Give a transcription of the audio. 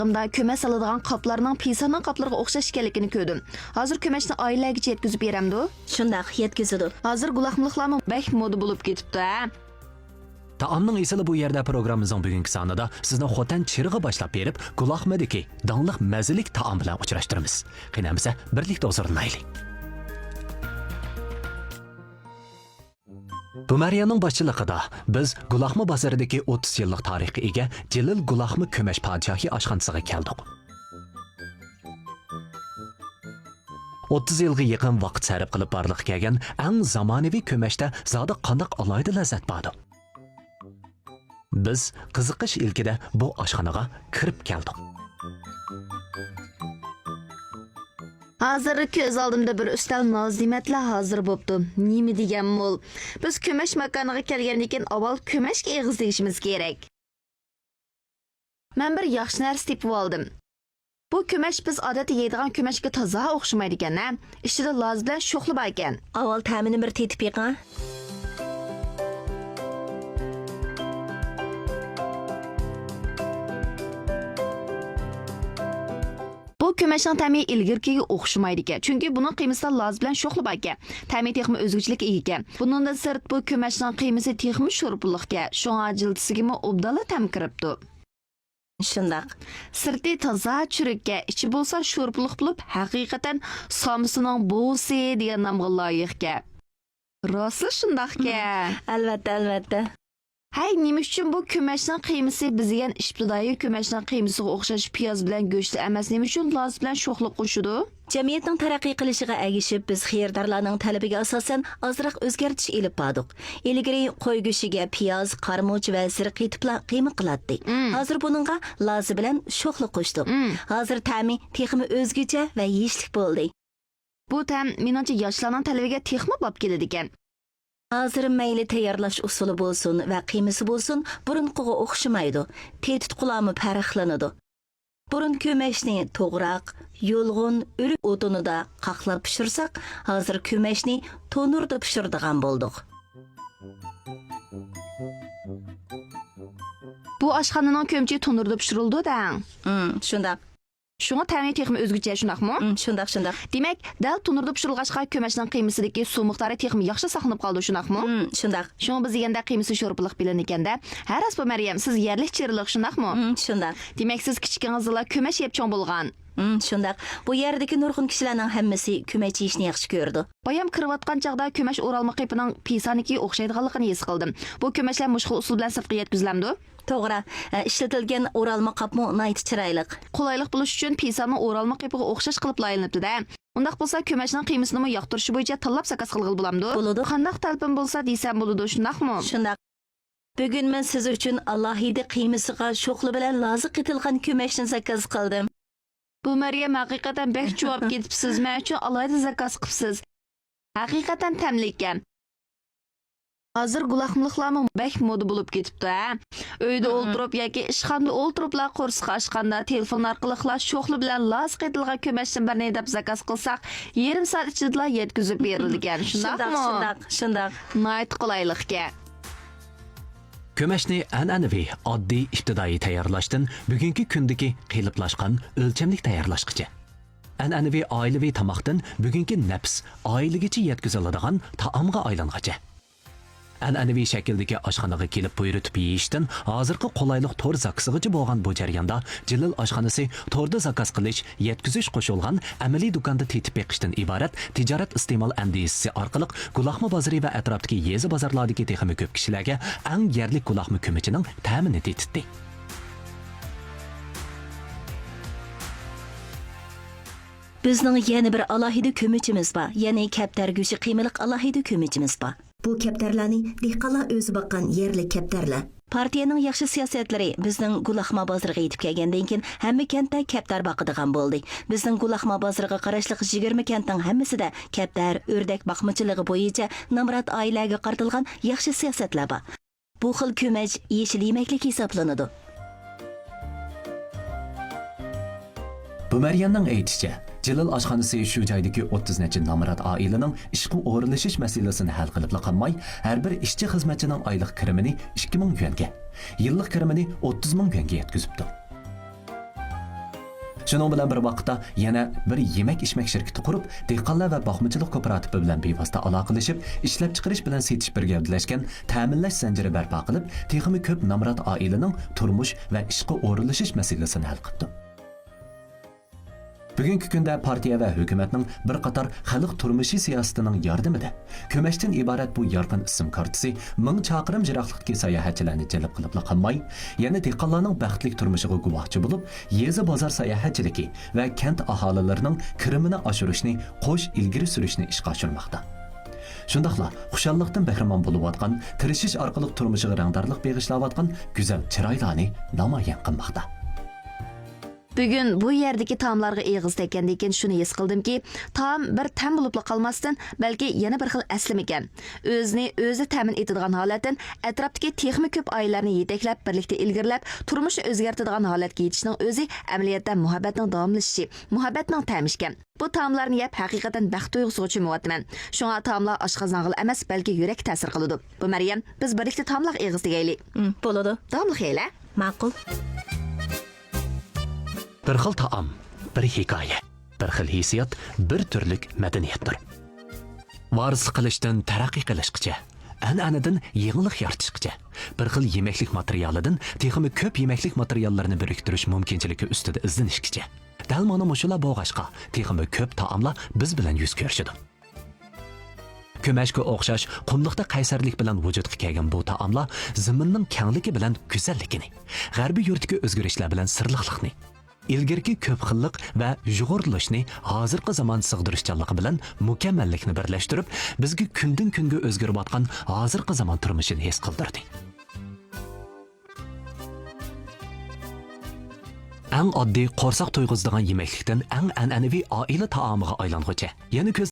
Da köməş saladigan qaplarning pisaning qaplariga o'xshash ekanligini ko'rdim. Hozir köməshni oilalarga yetkazib beramdi. Shundaq yetkazadi. Hozir guloqmiliklarmi bak moda bo'lib ketibdi. Taamning esili bu yerda programmamizning bugungi sonida sizni xotan chirig'i boshlab berib, guloqmidagi dangliq mazalik taom bilan uchrashtiramiz. Qinamisa birlikda o'zirlaylik. Bu Mariyaning boshchiligida biz Guloqma bozoridagi 30 yillik tarixga ega Jalil Guloqma Kömeş podshohi oshxonasiga keldik. 30 yilga yaqin vaqt sarf qilib borliq kelgan eng zamonaviy kömeşda zodi qandoq alayda lazzat bordi. Biz qiziqish ilkida bu oshxonaga kirib keldik. Hozir ko'z oldimda bir ustal nozimatlar hozir bo'pti. Nima degan mol? Biz kömeş makoniga kelgandan keyin avval kömeşga eg'iz tegishimiz kerak. Men bir yaxshi narsa tepib oldim. Bu kömeş biz odatda yeydigan kömeşga toza o'xshamaydi ekan-a. Ichida loz bilan sho'xli bor ekan. Avval ta'mini bir tetib yiqing. Bu kömeşning ta'mi ilgirkiga o'xshamaydi ekan. Chunki buning qiymasi loz bilan sho'xli bor ekan. Ta'mi texmi o'zgachilik ega ekan. Buningdan sirt bu kömeşning qiymasi texmi sho'rpiliq ekan. Shunga jildisigimi obdala ta'm kiribdi. Shundaq. Sirti toza churikka, ichi bo'lsa sho'rpiliq bo'lib, haqiqatan somisining bo'si degan nomga loyiq ekan. Rosti shundaqka. Albatta. Hay, nima uchun bu kömeşning qiymasi bizga ibtidoiy kömeşning qiymasiga o'xshash piyoz bilan go'shtli emas, nima uchun loz bilan sho'xlik qo'shidi? Jamiyatning taraqqiy qilishiga ergishib, biz xiyardorlarning talabiga asosan ozroq o'zgartish elib bordik. Ilgari qo'y go'shtiga piyoz, qarmoch va zirq etiblar qiyma qiladi. Hozir buningga lozi bilan sho'xlik qo'shdik. Hozir ta'mi texmi o'zgacha va yeyishlik bo'ldi. Bu ta'm meningcha yoshlarning talabiga texmi bo'lib keladi ekan. Hozir mayli tayyorlash usuli bo'lsin va qiymasi bo'lsin, burunqiga o'xshamaydi. Tetitqularmi farqlanadi. Burun kömeşni to'g'roq, yo'lg'un, o'rik o'tinida qaqlab pishirsak, hozir kömeşni tonurda pishiradigan bo'ldik. Bu oshxonaning ko'mchi tonurda pishirildi-da. Shundaq. Shunga ta'mi texmi o'zgacha shundaqmi? Shundaq. Demak, dal tonurda pishirilg'achqa kömeşning qiymasidagi suv miqdori texmi yaxshi saqlanib qoldi shundaqmi? Shundaq. Shunga biz deganda qiymasi sho'rpiliq bilan ekanda. Har asbo Maryam, siz yerlik chirilik shundaqmi? Shundaq. Demak, siz kichkiningizlar kömeş yeb cho'ng bo'lgan. Shundaq. Bu yerdagi nurg'un kishilarning hammasi kömeç yeyishni yaxshi ko'rdi. Bayam kirayotgan chaqda kömeş o'ralma qipining pisanikiga o'xshaydiganligini his qildim. Bu kömeşlar mushkul usul bilan sirtqa yetkazilamdi. To'g'ri, ishlatilgan o'ralma qapmi nayt chiroyli. Qulaylik bo'lish uchun pisaning o'ralma qipiga o'xshash qilib laylanibdi-da. Undaq bo'lsa kömeşning qiymasini yoqtirishi bo'yicha tanlab zakaz qilg'il bo'lamdi. Bo'ladi. Qandaq talpin bo'lsa desam bo'ladi, shundaqmi? Shundaq. Bugun men siz uchun alohida qiymasiga sho'xli bilan loziq etilgan kömeşni zakaz qildim. Bu Maryam haqiqatan bek javob ketibsiz. Men uchun alohida zakaz qilibsiz. Haqiqatan ta'mli ekan. Hozir guloqmiliklarmi bek moda bo'lib ketibdi. Uyda o'ltirib yoki ishxonada o'ltiriblar qo'rsaq ochganda telefon orqali sho'xli bilan loz qitilgan kömeşdan bir deb zakaz qilsak, yarim soat ichida yetkazib berilgan. Shundaq. Nayt qulaylikka. Kömeşni an'anaviy, oddiy ibtidoiy tayyorlashdan bugungi kundagi qiyliplashgan o'lchamlik tayyorlashgacha. An'anaviy oilaviy tamoqdan bugungi nafs, oilagacha yetkaziladigan taomga aylangacha. An'anaviy shakldagi oshxonaga kelib buyurtib yeyishdan hozirgi qulaylik to'r zakasigacha bo'lgan bu jarayonda Jalil oshxonasi to'rda zakaz qilish, yetkazish qo'shilgan amaliy do'konda tetib beqishdan iborat tijorat iste'mol andisasi orqali Guloqma bozori va atrofdagi yezi bozorlardagi texmi ko'p kishilarga eng yerli Guloqma ko'michining ta'mini tetitdi. Bizning yana bir alohida kömichimiz bor. Ya'ni kaptar go'shi qiymaliq alohida kömichimiz bor. Bu kaptarlarni dehqonlar o'zi boqqan yerlik kaptarlar. Partiyaning yaxshi siyosatlari bizning Guloqma bozoriga yetib kelgandan keyin hamma kentda kaptar boqadigan bo'ldi. Bizning Guloqma bozoriga qarashli 20 kentning hammasida kaptar, o'rdak boqmichiligi bo'yicha nomrod oilaga qaratilgan yaxshi siyosatlar bor. Bu xil kömech yeshil yemaklik hisoblanadi. Bu Maryamning aytishicha, Jalil oshxonasi shu joydagi 30 necha nomrod oilaning ishqi o'g'irlashish masalasini hal qilib qolmay, har bir ishchi xizmatchining oylik kirimini 2000 yuanga, yillik kirimini 30 ming yuanga yetkazibdi. Shuning bilan bir vaqtda yana bir yemak-ichmak shirkati qurib, dehqonlar va boqmachilik kooperativi bilan bevosita aloqalashib, ishlab chiqarish bilan setish bir gavdalashgan ta'minlash zanjiri barpo qilib, texmi ko'p nomrod oilaning turmush va ishga o'rinlashish masalasini hal qildi. Bugungi kunda partiya va hukumatning bir qator xalq turmushi siyosatining yordamida ko'mashdan iborat bu yorqin ism kartasi ming chaqirim jiroqlikdagi sayohatchilarni jalb qilib qolmay, yana dehqonlarning baxtli turmushiga guvohchi bo'lib, yezi bozor sayohatchiligi va kent aholilarining kirimini oshirishni, qo'sh ilgari surishni ishga oshirmoqda. Shundaqla xushallikdan bahramon bo'layotgan, tirishish orqali turmushiga rangdorlik beg'ishlayotgan go'zal chiroylarni namoyon qilmoqda. Bugun bu yerdagi taomlarga eg'iz tekkandan keyin shuni his qildimki, taom bir tam bo'lib qolmasdan, balki yana bir xil aslim ekan. O'zi ta'min etadigan holatdan atrofdagi texmi ko'p oilalarni yetaklab, birlikda ilgirlab, turmushni o'zgartiradigan holatga yetishning o'zi amaliyotda muhabbatning davomlashishi, muhabbatning ta'mishkan. Bu taomlarni yeb haqiqatan baxt tuyg'usiga cho'myapman. Shunga taomlar oshqozong'il emas, balki yurak ta'sir qiladi. Bu Maryam, biz birlikda taomlar eg'iz tegaylik. Bo'ladi. Davomli xeyla. Ma'qul. Bir xil taom, bir hikoya, bir xil hissiyot, bir turlik madaniyatdir. Varislik qilishdan taraqqiy qilishgacha, an'anadan yangilik yaratishgacha, bir xil yemaklik materialidan texmi ko'p yemaklik materiallarni biriktirish mumkinchiligi ustida izlanishgacha. Dal mana mushular bo'g'ashqa, texmi ko'p taomlar biz bilan yuz ko'rishadi. Ko'mashga o'xshash qumliqda qaysarlik bilan vujudga kelgan bu taomlar zaminning kengligi bilan go'zalligini, g'arbiy yurtga o'zgarishlar bilan sirliqlikni, ilgirki ko'p xillik va jug'urlashni hozirgi zamon sig'dirishchanligi bilan mukammallikni birlashtirib, bizga kundan kunga o'zgarayotgan hozirgi zamon turmushini his qildirdi. Eng oddiy qo'rsoq to'yg'izdigan yemaklikdan eng an'anaviy oila taomiga aylanguncha, yana ko'z